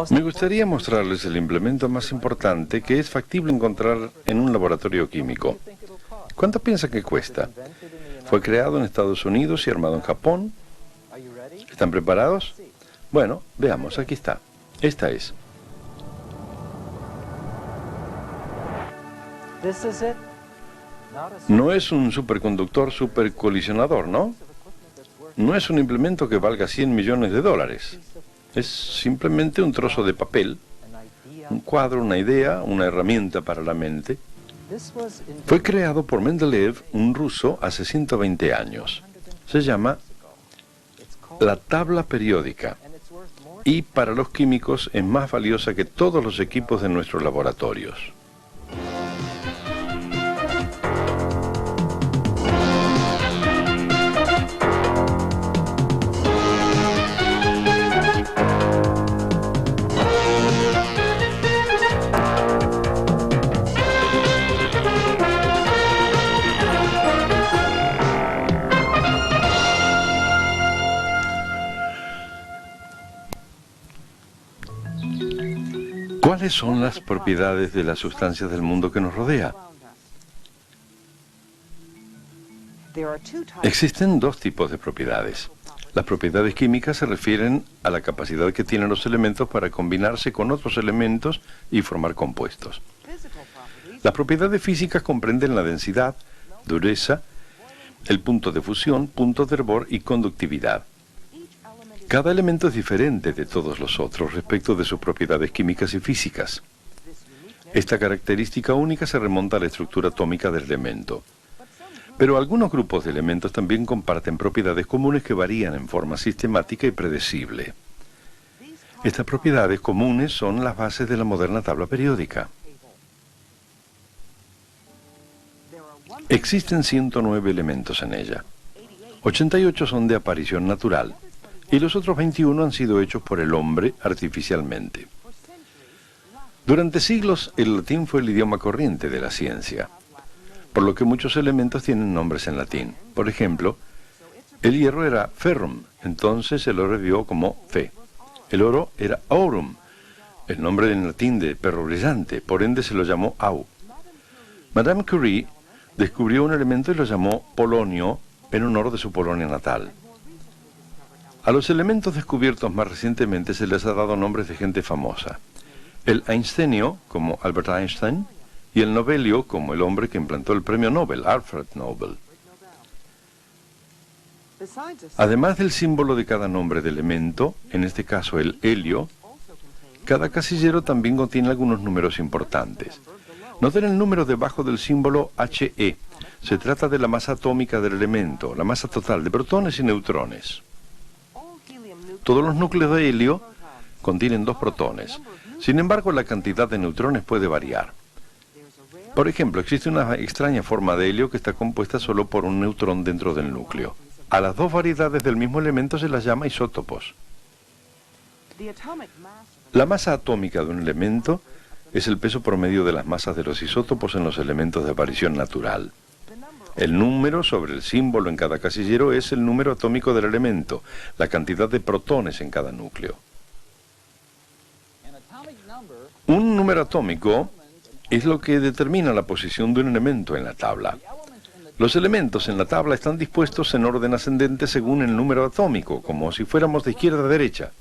Me gustaría mostrarles el implemento más importante que es factible encontrar en un laboratorio químico. ¿Cuánto piensa que cuesta? Fue creado en Estados Unidos y armado en Japón. ¿Están preparados? Bueno, veamos, aquí está. Esta es. No es un superconductor supercolisionador, ¿no? No es un implemento que valga 100 millones de dólares. Es simplemente un trozo de papel, un cuadro, una idea, una herramienta para la mente. Fue creado por Mendeleev, un ruso, hace 120 años. Se llama la tabla periódica. Y para los químicos es más valiosa que todos los equipos de nuestros laboratorios. ¿Cuáles son las propiedades de las sustancias del mundo que nos rodea? Existen dos tipos de propiedades. Las propiedades químicas se refieren a la capacidad que tienen los elementos para combinarse con otros elementos y formar compuestos. Las propiedades físicas comprenden la densidad, dureza, el punto de fusión, punto de hervor y conductividad. Cada elemento es diferente de todos los otros respecto de sus propiedades químicas y físicas. Esta característica única se remonta a la estructura atómica del elemento. Pero algunos grupos de elementos también comparten propiedades comunes que varían en forma sistemática y predecible. Estas propiedades comunes son las bases de la moderna tabla periódica. Existen 109 elementos en ella. 88 son de aparición natural. Y los otros 21 han sido hechos por el hombre artificialmente. Durante siglos, el latín fue el idioma corriente de la ciencia, por lo que muchos elementos tienen nombres en latín. Por ejemplo, el hierro era ferrum, entonces se lo abrevió como Fe. El oro era aurum, el nombre en latín de perro brillante, por ende se lo llamó au. Madame Curie descubrió un elemento y lo llamó polonio en honor de su Polonia natal. A los elementos descubiertos más recientemente se les ha dado nombres de gente famosa. El einsteinio, como Albert Einstein, y el nobelio, como el hombre que implantó el premio Nobel, Alfred Nobel. Además del símbolo de cada nombre de elemento, en este caso el helio, cada casillero también contiene algunos números importantes. Noten el número debajo del símbolo He. Se trata de la masa atómica del elemento, la masa total de protones y neutrones. Todos los núcleos de helio contienen 2 protones. Sin embargo, la cantidad de neutrones puede variar. Por ejemplo, existe una extraña forma de helio que está compuesta solo por un neutrón dentro del núcleo. A las 2 variedades del mismo elemento se las llama isótopos. La masa atómica de un elemento es el peso promedio de las masas de los isótopos en los elementos de aparición natural. El número sobre el símbolo en cada casillero es el número atómico del elemento, la cantidad de protones en cada núcleo. Un número atómico es lo que determina la posición de un elemento en la tabla. Los elementos en la tabla están dispuestos en orden ascendente según el número atómico, como si fuéramos de izquierda a derecha.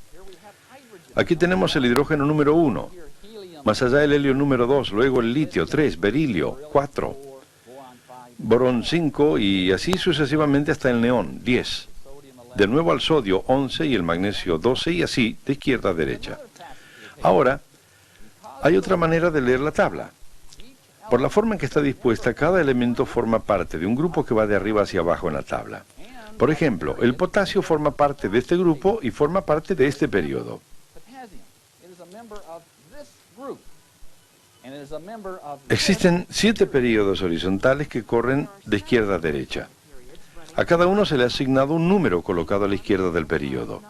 Aquí tenemos el hidrógeno número 1, más allá el helio número 2, luego el litio 3, berilio 4, borón 5 y así sucesivamente hasta el neón 10. De nuevo al sodio 11 y el magnesio 12 y así de izquierda a derecha. Ahora, hay otra manera de leer la tabla. Por la forma en que está dispuesta, cada elemento forma parte de un grupo que va de arriba hacia abajo en la tabla. Por ejemplo, el potasio forma parte de este grupo y forma parte de este periodo. Existen 7 períodos horizontales que corren de izquierda a derecha. A cada uno se le ha asignado un número colocado a la izquierda del período.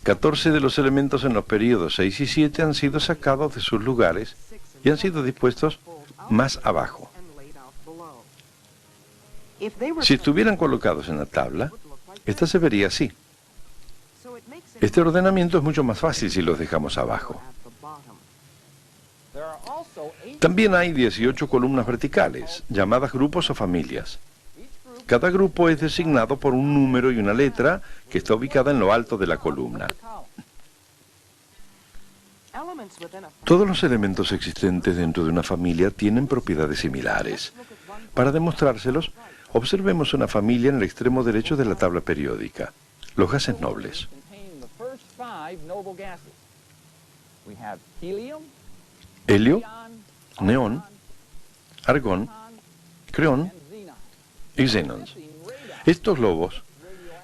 14 de los elementos en los períodos 6 y 7 han sido sacados de sus lugares y han sido dispuestos más abajo. Si estuvieran colocados en la tabla, esta se vería así. Este ordenamiento es mucho más fácil si los dejamos abajo. También hay 18 columnas verticales, llamadas grupos o familias. Cada grupo es designado por un número y una letra que está ubicada en lo alto de la columna. Todos los elementos existentes dentro de una familia tienen propiedades similares. Para demostrárselos, observemos una familia en el extremo derecho de la tabla periódica, los gases nobles. Helio, neón, argón, creón y xenón. Estos globos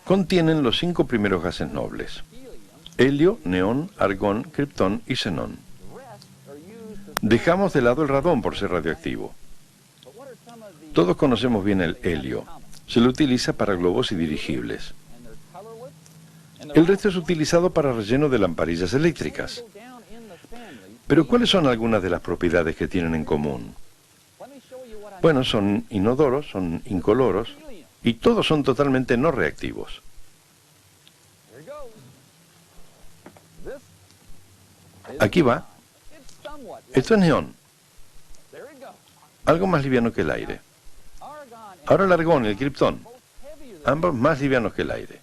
contienen los 5 primeros gases nobles: helio, neón, argón, kriptón y xenón. Dejamos de lado el radón por ser radioactivo. Todos conocemos bien el helio. Se lo utiliza para globos y dirigibles. El resto es utilizado para relleno de lamparillas eléctricas. Pero ¿cuáles son algunas de las propiedades que tienen en común? Bueno, son inodoros, son incoloros y todos son totalmente no reactivos. Aquí va. Esto es neón. Algo más liviano que el aire. Ahora el argón y el kriptón. Ambos más livianos que el aire.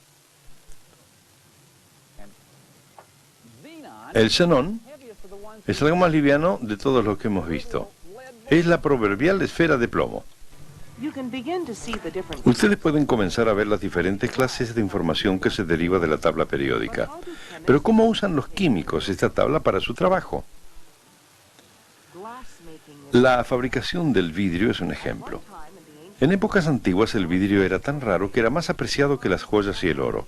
El xenón es algo más liviano de todos los que hemos visto. Es la proverbial esfera de plomo. Ustedes pueden comenzar a ver las diferentes clases de información que se deriva de la tabla periódica. Pero ¿cómo usan los químicos esta tabla para su trabajo? La fabricación del vidrio es un ejemplo. En épocas antiguas el vidrio era tan raro que era más apreciado que las joyas y el oro.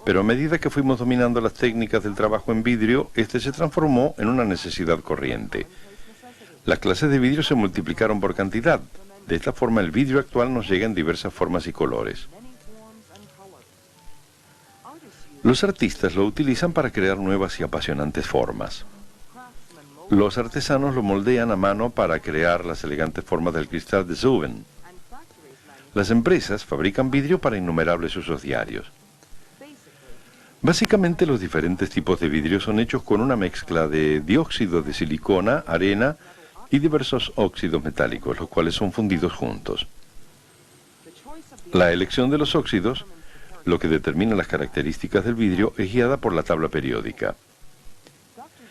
Pero a medida que fuimos dominando las técnicas del trabajo en vidrio, este se transformó en una necesidad corriente. Las clases de vidrio se multiplicaron por cantidad. De esta forma el vidrio actual nos llega en diversas formas y colores. Los artistas lo utilizan para crear nuevas y apasionantes formas. Los artesanos lo moldean a mano para crear las elegantes formas del cristal de Zeuben. Las empresas fabrican vidrio para innumerables usos diarios. Básicamente los diferentes tipos de vidrio son hechos con una mezcla de dióxido de silicona, arena y diversos óxidos metálicos, los cuales son fundidos juntos. La elección de los óxidos, lo que determina las características del vidrio, es guiada por la tabla periódica.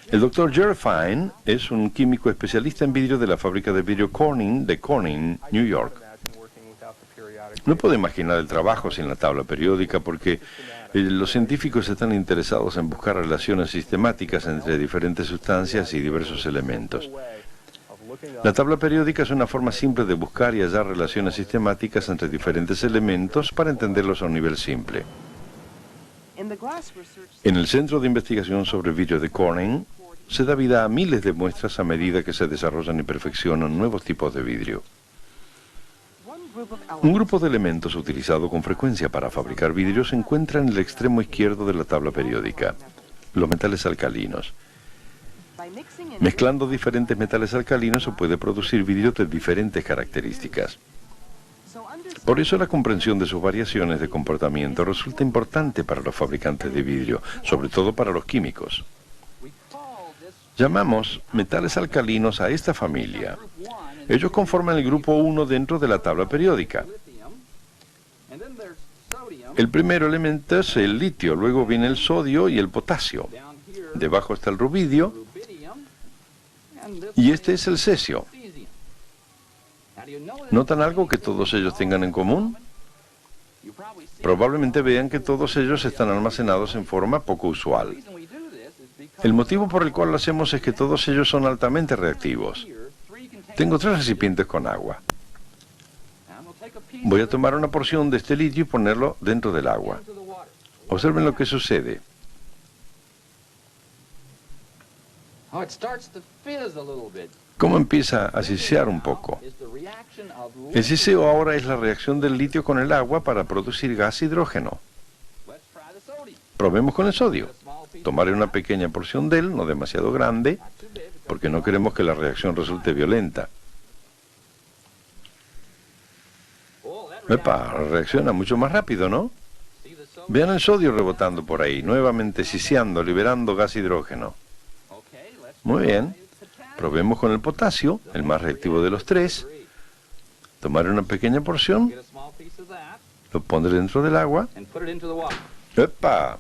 El Dr. Jerry Fine es un químico especialista en vidrio de la fábrica de vidrio Corning de Corning, New York. No puedo imaginar el trabajo sin la tabla periódica porque los científicos están interesados en buscar relaciones sistemáticas entre diferentes sustancias y diversos elementos. La tabla periódica es una forma simple de buscar y hallar relaciones sistemáticas entre diferentes elementos para entenderlos a un nivel simple. En el Centro de Investigación sobre Vidrio de Corning se da vida a miles de muestras a medida que se desarrollan y perfeccionan nuevos tipos de vidrio. Un grupo de elementos utilizado con frecuencia para fabricar vidrio se encuentra en el extremo izquierdo de la tabla periódica, los metales alcalinos. Mezclando diferentes metales alcalinos se puede producir vidrio de diferentes características. Por eso la comprensión de sus variaciones de comportamiento resulta importante para los fabricantes de vidrio, sobre todo para los químicos. Llamamos metales alcalinos a esta familia. Ellos conforman el grupo 1 dentro de la tabla periódica. El primer elemento es el litio, luego viene el sodio y el potasio. Debajo está el rubidio y este es el cesio. ¿Notan algo que todos ellos tengan en común? Probablemente vean que todos ellos están almacenados en forma poco usual. El motivo por el cual lo hacemos es que todos ellos son altamente reactivos. Tengo 3 recipientes con agua. Voy a tomar una porción de este litio y ponerlo dentro del agua. Observen lo que sucede. ¿Cómo empieza a sisear un poco? El siseo ahora es la reacción del litio con el agua para producir gas hidrógeno. Probemos con el sodio. Tomaré una pequeña porción de él, no demasiado grande, porque no queremos que la reacción resulte violenta. Epa, reacciona mucho más rápido, ¿no? Vean el sodio rebotando por ahí, nuevamente siseando, liberando gas hidrógeno. Muy bien. Probemos con el potasio, el más reactivo de los tres. Tomar una pequeña porción, lo pondré dentro del agua. ¡Epa!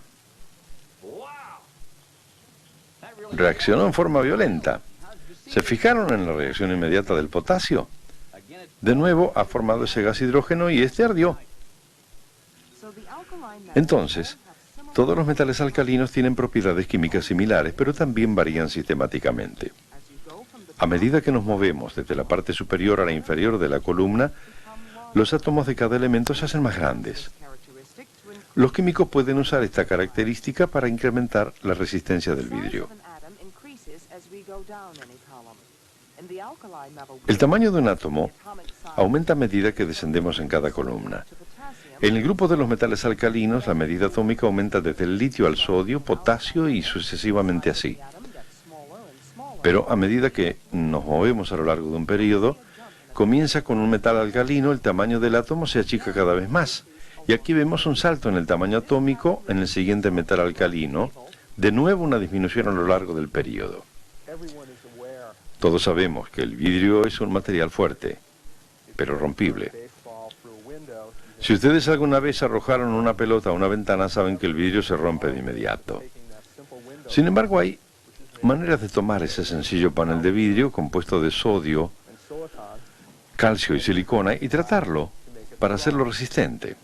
Reaccionó en forma violenta. ¿Se fijaron en la reacción inmediata del potasio? De nuevo ha formado ese gas hidrógeno y este ardió. Entonces, todos los metales alcalinos tienen propiedades químicas similares, pero también varían sistemáticamente. A medida que nos movemos desde la parte superior a la inferior de la columna, los átomos de cada elemento se hacen más grandes. Los químicos pueden usar esta característica para incrementar la resistencia del vidrio. El tamaño de un átomo aumenta a medida que descendemos en cada columna. En el grupo de los metales alcalinos, la medida atómica aumenta desde el litio al sodio, potasio y sucesivamente así. Pero a medida que nos movemos a lo largo de un periodo, comienza con un metal alcalino, el tamaño del átomo se achica cada vez más. Y aquí vemos un salto en el tamaño atómico en el siguiente metal alcalino, de nuevo una disminución a lo largo del periodo. Todos sabemos que el vidrio es un material fuerte, pero rompible. Si ustedes alguna vez arrojaron una pelota a una ventana, saben que el vidrio se rompe de inmediato. Sin embargo, hay maneras de tomar ese sencillo panel de vidrio compuesto de sodio, calcio y silicona y tratarlo para hacerlo resistente.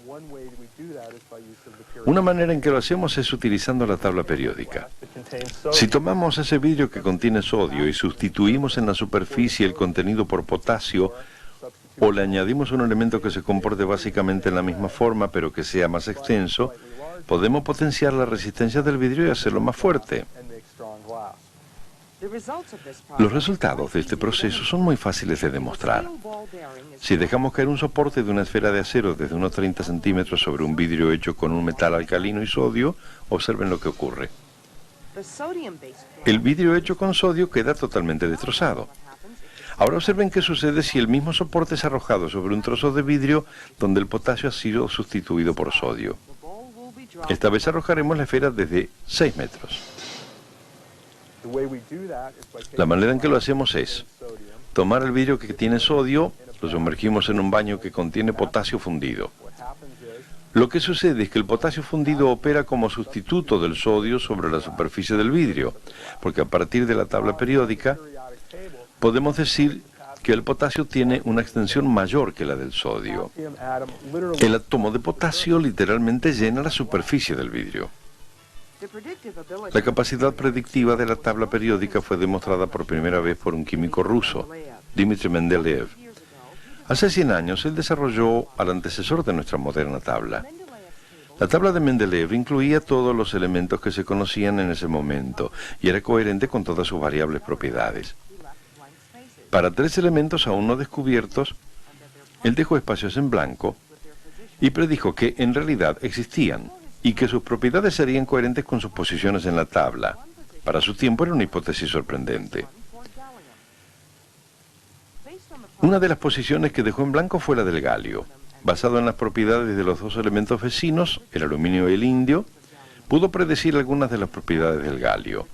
Una manera en que lo hacemos es utilizando la tabla periódica. Si tomamos ese vidrio que contiene sodio y sustituimos en la superficie el contenido por potasio, o le añadimos un elemento que se comporte básicamente en la misma forma pero que sea más extenso, podemos potenciar la resistencia del vidrio y hacerlo más fuerte. Los resultados de este proceso son muy fáciles de demostrar. Si dejamos caer un soporte de una esfera de acero desde unos 30 centímetros sobre un vidrio hecho con un metal alcalino y sodio, observen lo que ocurre. El vidrio hecho con sodio queda totalmente destrozado. Ahora observen qué sucede si el mismo soporte es arrojado sobre un trozo de vidrio donde el potasio ha sido sustituido por sodio. Esta vez arrojaremos la esfera desde 6 metros. La manera en que lo hacemos es tomar el vidrio que tiene sodio, lo sumergimos en un baño que contiene potasio fundido. Lo que sucede es que el potasio fundido opera como sustituto del sodio sobre la superficie del vidrio, porque a partir de la tabla periódica podemos decir que el potasio tiene una extensión mayor que la del sodio. El átomo de potasio literalmente llena la superficie del vidrio. La capacidad predictiva de la tabla periódica fue demostrada por primera vez por un químico ruso, Dmitry Mendeleev. Hace 100 años él desarrolló al antecesor de nuestra moderna tabla. La tabla de Mendeleev incluía todos los elementos que se conocían en ese momento y era coherente con todas sus variables propiedades. Para 3 elementos aún no descubiertos, él dejó espacios en blanco y predijo que en realidad existían y que sus propiedades serían coherentes con sus posiciones en la tabla. Para su tiempo era una hipótesis sorprendente. Una de las posiciones que dejó en blanco fue la del galio. Basado en las propiedades de los 2 elementos vecinos, el aluminio y el indio, pudo predecir algunas de las propiedades del galio.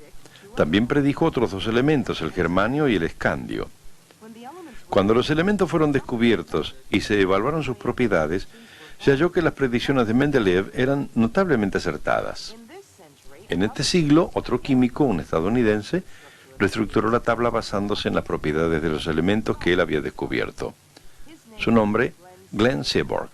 También predijo otros 2 elementos, el germanio y el escandio. Cuando los elementos fueron descubiertos y se evaluaron sus propiedades, se halló que las predicciones de Mendeleev eran notablemente acertadas. En este siglo, otro químico, un estadounidense, reestructuró la tabla basándose en las propiedades de los elementos que él había descubierto. Su nombre, Glenn Seaborg.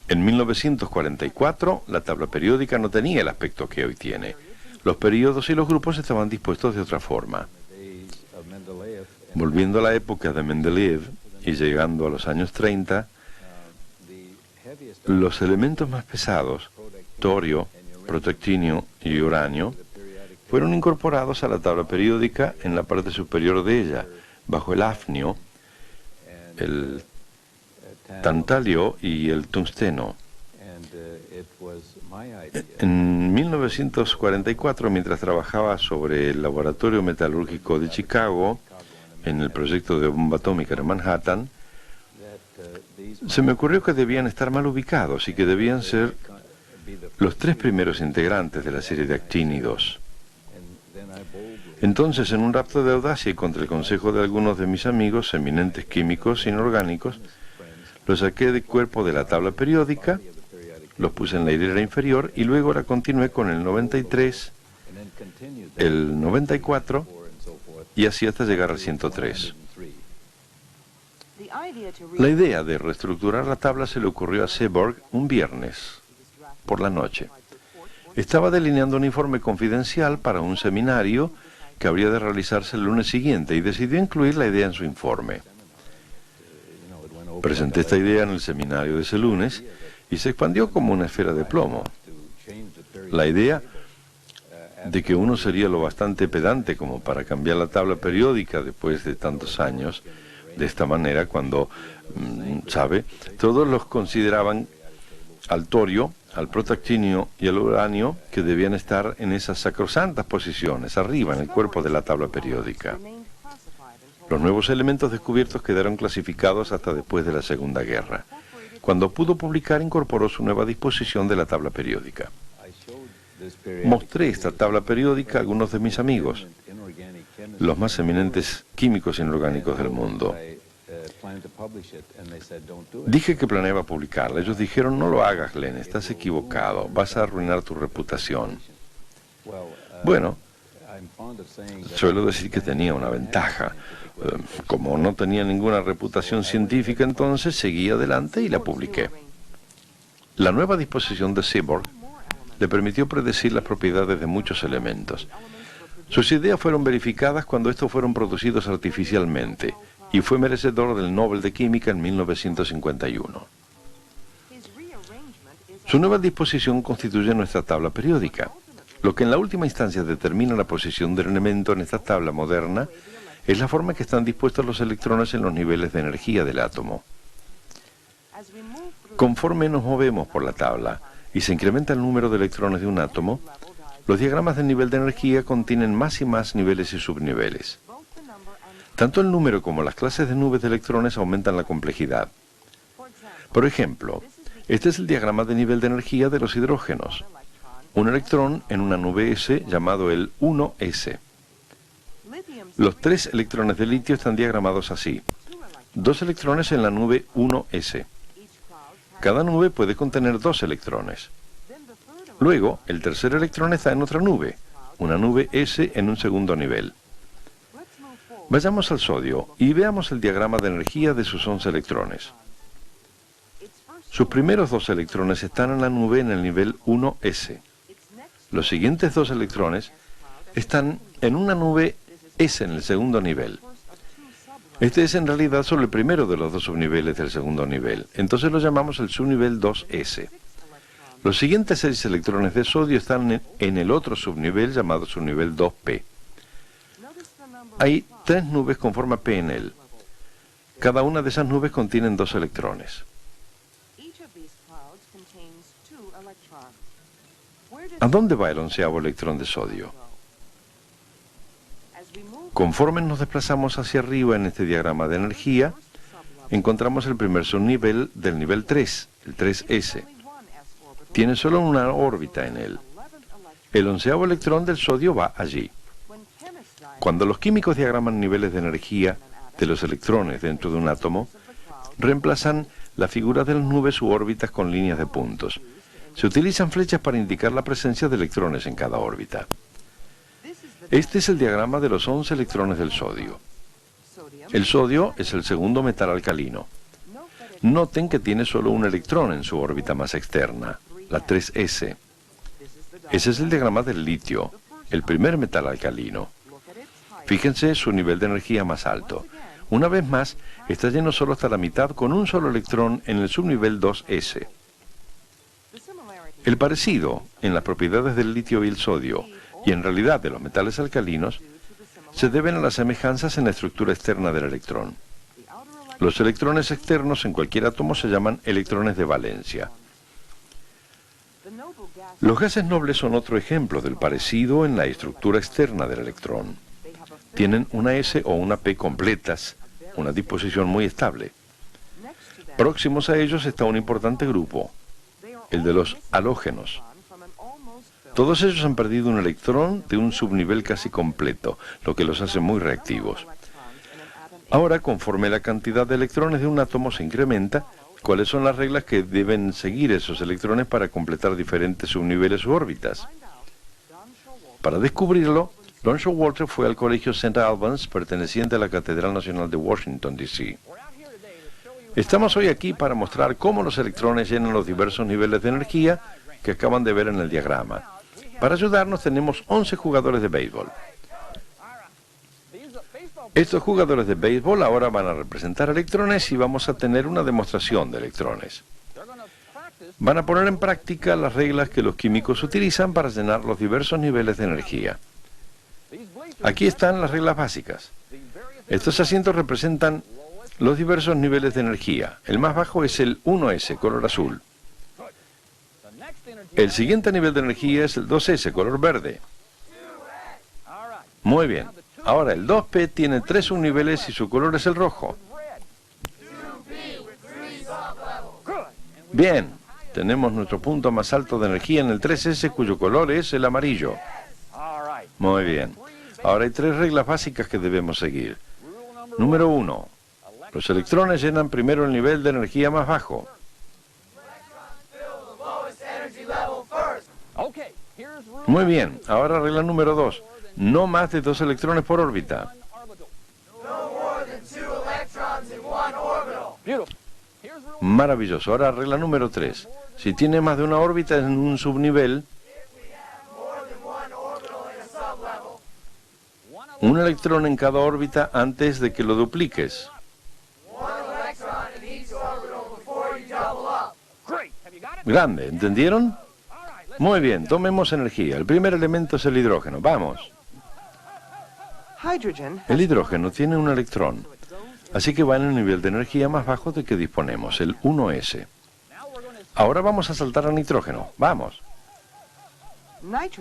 En 1944, la tabla periódica no tenía el aspecto que hoy tiene. Los periodos y los grupos estaban dispuestos de otra forma. Volviendo a la época de Mendeleev y llegando a los años 30, los elementos más pesados, torio, protactinio y uranio, fueron incorporados a la tabla periódica en la parte superior de ella, bajo el hafnio, el tantalio y el tungsteno. En 1944, mientras trabajaba sobre el laboratorio metalúrgico de Chicago, en el proyecto de bomba atómica de Manhattan, se me ocurrió que debían estar mal ubicados y que debían ser los 3 primeros integrantes de la serie de actini 2. Entonces, en un rapto de audacia y contra el consejo de algunos de mis amigos, eminentes químicos inorgánicos, los saqué del cuerpo de la tabla periódica, los puse en la hilera inferior y luego la continué con el 93, el 94 y así hasta llegar al 103. La idea de reestructurar la tabla se le ocurrió a Seaborg un viernes por la noche. Estaba delineando un informe confidencial para un seminario que habría de realizarse el lunes siguiente y decidió incluir la idea en su informe. Presenté esta idea en el seminario de ese lunes y se expandió como una esfera de plomo. La idea de que uno sería lo bastante pedante como para cambiar la tabla periódica después de tantos años, de esta manera, cuando, ¿sabe? Todos los consideraban al torio, al protactinio y al uranio que debían estar en esas sacrosantas posiciones, arriba, en el cuerpo de la tabla periódica. Los nuevos elementos descubiertos quedaron clasificados hasta después de la Segunda Guerra. Cuando pudo publicar, incorporó su nueva disposición de la tabla periódica. Mostré esta tabla periódica a algunos de mis amigos, los más eminentes químicos inorgánicos del mundo. Dije que planeaba publicarla. Ellos dijeron: no lo hagas, Glenn, estás equivocado, vas a arruinar tu reputación. Bueno, suelo decir que tenía una ventaja. Como no tenía ninguna reputación científica, entonces seguí adelante y la publiqué. La nueva disposición de Seaborg le permitió predecir las propiedades de muchos elementos. Sus ideas fueron verificadas cuando estos fueron producidos artificialmente y fue merecedor del Nobel de Química en 1951. Su nueva disposición constituye nuestra tabla periódica. Lo que en la última instancia determina la posición del elemento en esta tabla moderna es la forma en que están dispuestos los electrones en los niveles de energía del átomo. Conforme nos movemos por la tabla y se incrementa el número de electrones de un átomo, los diagramas de nivel de energía contienen más y más niveles y subniveles. Tanto el número como las clases de nubes de electrones aumentan la complejidad. Por ejemplo, este es el diagrama de nivel de energía de los hidrógenos. Un electrón en una nube S llamado el 1s. Los 3 electrones de litio están diagramados así. 2 electrones en la nube 1s. Cada nube puede contener 2 electrones. Luego, el tercer electrón está en otra nube, una nube S en un segundo nivel. Vayamos al sodio y veamos el diagrama de energía de sus 11 electrones. Sus primeros 2 electrones están en la nube en el nivel 1s. Los siguientes 2 electrones están en una nube S en el segundo nivel. Este es en realidad solo el primero de los 2 subniveles del segundo nivel. Entonces lo llamamos el subnivel 2s. Los siguientes 6 electrones de sodio están en el otro subnivel llamado subnivel 2p. Hay 3 nubes con forma P en él. Cada una de esas nubes contienen 2 electrones. ¿A dónde va el 11º electrón de sodio? Conforme nos desplazamos hacia arriba en este diagrama de energía, encontramos el primer subnivel del nivel 3, el 3s. Tiene solo una órbita en él. El 11º electrón del sodio va allí. Cuando los químicos diagraman niveles de energía de los electrones dentro de un átomo, reemplazan las figuras de las nubes u órbitas con líneas de puntos. Se utilizan flechas para indicar la presencia de electrones en cada órbita. Este es el diagrama de los 11 electrones del sodio. El sodio es el segundo metal alcalino. Noten que tiene solo un electrón en su órbita más externa, la 3s. Ese es el diagrama del litio, el primer metal alcalino. Fíjense su nivel de energía más alto. Una vez más, está lleno solo hasta la mitad con un solo electrón en el subnivel 2s. El parecido en las propiedades del litio y el sodio, y en realidad de los metales alcalinos, se deben a las semejanzas en la estructura externa del electrón. Los electrones externos en cualquier átomo se llaman electrones de valencia. Los gases nobles son otro ejemplo del parecido en la estructura externa del electrón. Tienen una S o una P completas, una disposición muy estable. Próximos a ellos está un importante grupo. el de los halógenos. Todos ellos han perdido un electrón de un subnivel casi completo, lo que los hace muy reactivos. Ahora, conforme la cantidad de electrones de un átomo se incrementa, ¿cuáles son las reglas que deben seguir esos electrones para completar diferentes subniveles u órbitas? Para descubrirlo, Lon Showalter fue al colegio St. Albans, perteneciente a la Catedral Nacional de Washington, D.C. Estamos hoy aquí para mostrar cómo los electrones llenan los diversos niveles de energía que acaban de ver en el diagrama. Para ayudarnos tenemos 11 jugadores de béisbol. Estos jugadores de béisbol ahora van a representar electrones y vamos a tener una demostración de electrones. Van a poner en práctica las reglas que los químicos utilizan para llenar los diversos niveles de energía. Aquí están las reglas básicas. Estos asientos representan los diversos niveles de energía. El más bajo es el 1S, color azul. El siguiente nivel de energía es el 2S, color verde. Muy bien. Ahora el 2P tiene 3 subniveles y su color es el rojo. Bien. Tenemos nuestro punto más alto de energía en el 3S, cuyo color es el amarillo. Muy bien. Ahora hay 3 reglas básicas que debemos seguir. Número 1. Los electrones llenan primero el nivel de energía más bajo. Muy bien. Ahora regla número 2. No más de 2 electrones por órbita. Maravilloso. Ahora regla número 3. Si tiene más de una órbita en un subnivel, un electrón en cada órbita antes de que lo dupliques. Grande, ¿entendieron? Muy bien, tomemos energía. El primer elemento es el hidrógeno. Vamos. El hidrógeno tiene un electrón, así que va en el nivel de energía más bajo de que disponemos, el 1S. Ahora vamos a saltar al nitrógeno. Vamos.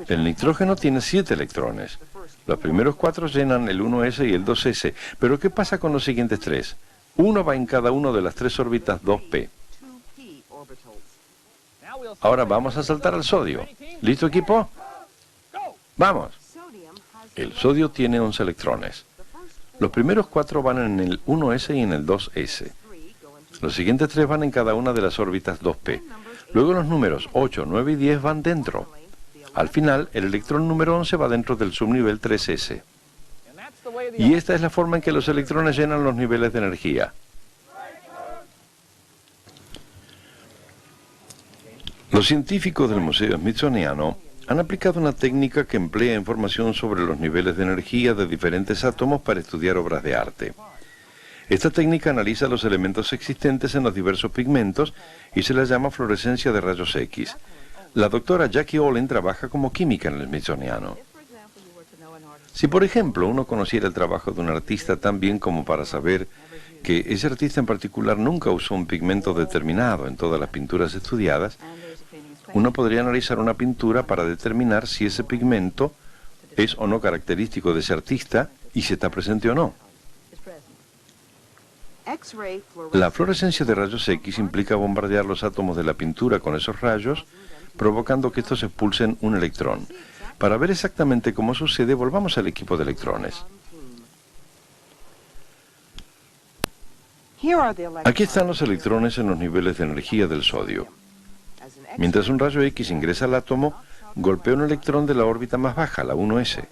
El nitrógeno tiene 7 electrones. Los primeros 4 llenan el 1S y el 2S. Pero ¿qué pasa con los siguientes 3? Uno va en cada una de las 3 órbitas 2P. Ahora vamos a saltar al sodio. ¿Listo, equipo? ¡Vamos! El sodio tiene 11 electrones. Los primeros 4 van en el 1S y en el 2S. Los siguientes 3 van en cada una de las órbitas 2P. Luego los números 8, 9 y 10 van dentro. Al final, el electrón número 11 va dentro del subnivel 3S. Y esta es la forma en que los electrones llenan los niveles de energía. Los científicos del Museo Smithsoniano han aplicado una técnica que emplea información sobre los niveles de energía de diferentes átomos para estudiar obras de arte. Esta técnica analiza los elementos existentes en los diversos pigmentos y se la llama fluorescencia de rayos X. La doctora Jackie Olin trabaja como química en el Smithsoniano. Si, por ejemplo, uno conociera el trabajo de un artista tan bien como para saber que ese artista en particular nunca usó un pigmento determinado en todas las pinturas estudiadas, uno podría analizar una pintura para determinar si ese pigmento es o no característico de ese artista y si está presente o no. La fluorescencia de rayos X implica bombardear los átomos de la pintura con esos rayos, provocando que estos expulsen un electrón. Para ver exactamente cómo sucede, volvamos al equipo de electrones. Aquí están los electrones en los niveles de energía del sodio. Mientras un rayo X ingresa al átomo, golpea un electrón de la órbita más baja, la 1S.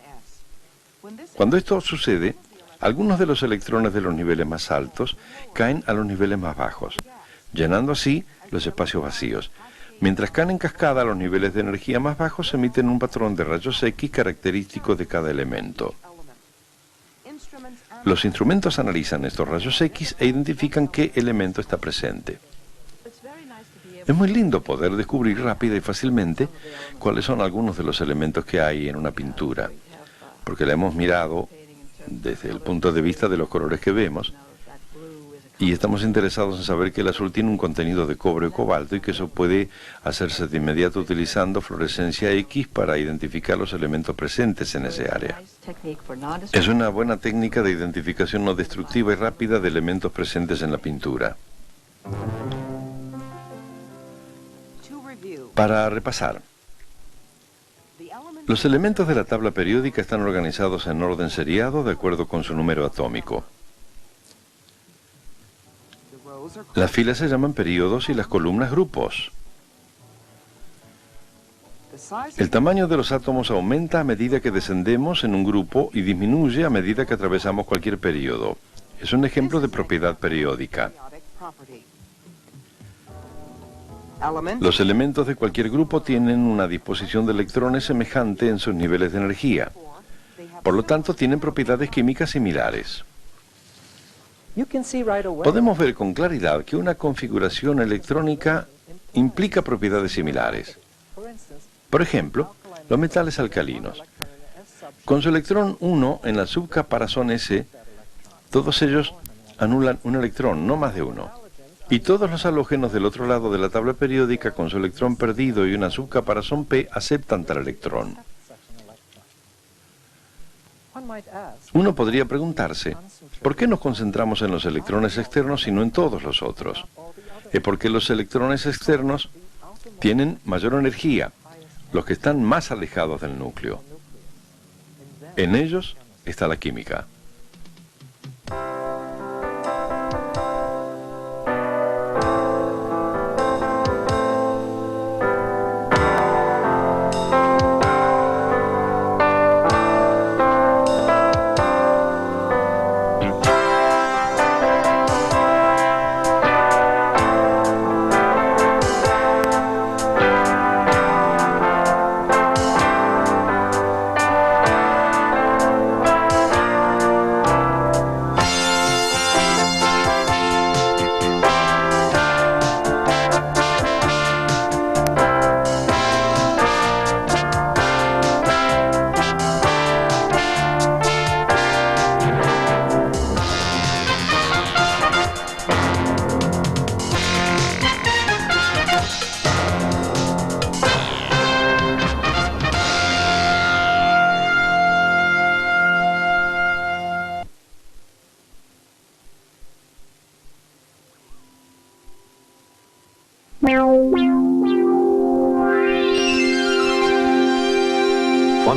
Cuando esto sucede, algunos de los electrones de los niveles más altos caen a los niveles más bajos, llenando así los espacios vacíos. Mientras caen en cascada a los niveles de energía más bajos, se emiten un patrón de rayos X característico de cada elemento. Los instrumentos analizan estos rayos X e identifican qué elemento está presente. Es muy lindo poder descubrir rápida y fácilmente cuáles son algunos de los elementos que hay en una pintura, porque la hemos mirado desde el punto de vista de los colores que vemos, y estamos interesados en saber que el azul tiene un contenido de cobre o cobalto y que eso puede hacerse de inmediato utilizando fluorescencia X para identificar los elementos presentes en ese área. Es una buena técnica de identificación no destructiva y rápida de elementos presentes en la pintura. Para repasar, los elementos de la tabla periódica están organizados en orden seriado de acuerdo con su número atómico. Las filas se llaman períodos y las columnas grupos. El tamaño de los átomos aumenta a medida que descendemos en un grupo y disminuye a medida que atravesamos cualquier período. Es un ejemplo de propiedad periódica. Los elementos de cualquier grupo tienen una disposición de electrones semejante en sus niveles de energía. Por lo tanto, tienen propiedades químicas similares. Podemos ver con claridad que una configuración electrónica implica propiedades similares. Por ejemplo, los metales alcalinos. Con su electrón 1 en la subcaparazón S, todos ellos anulan un electrón, no más de uno. Y todos los halógenos del otro lado de la tabla periódica con su electrón perdido y una subcaparazón P aceptan tal electrón. Uno podría preguntarse, ¿por qué nos concentramos en los electrones externos y no en todos los otros? Es porque los electrones externos tienen mayor energía, los que están más alejados del núcleo. En ellos está la química.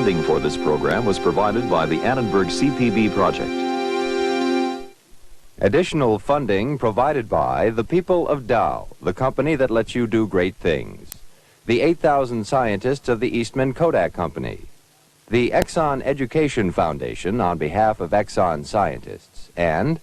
Funding for this program was provided by the Annenberg CPB project. Additional funding provided by the people of Dow, the company that lets you do great things. The 8,000 scientists of the Eastman Kodak Company. The Exxon Education Foundation on behalf of Exxon scientists. And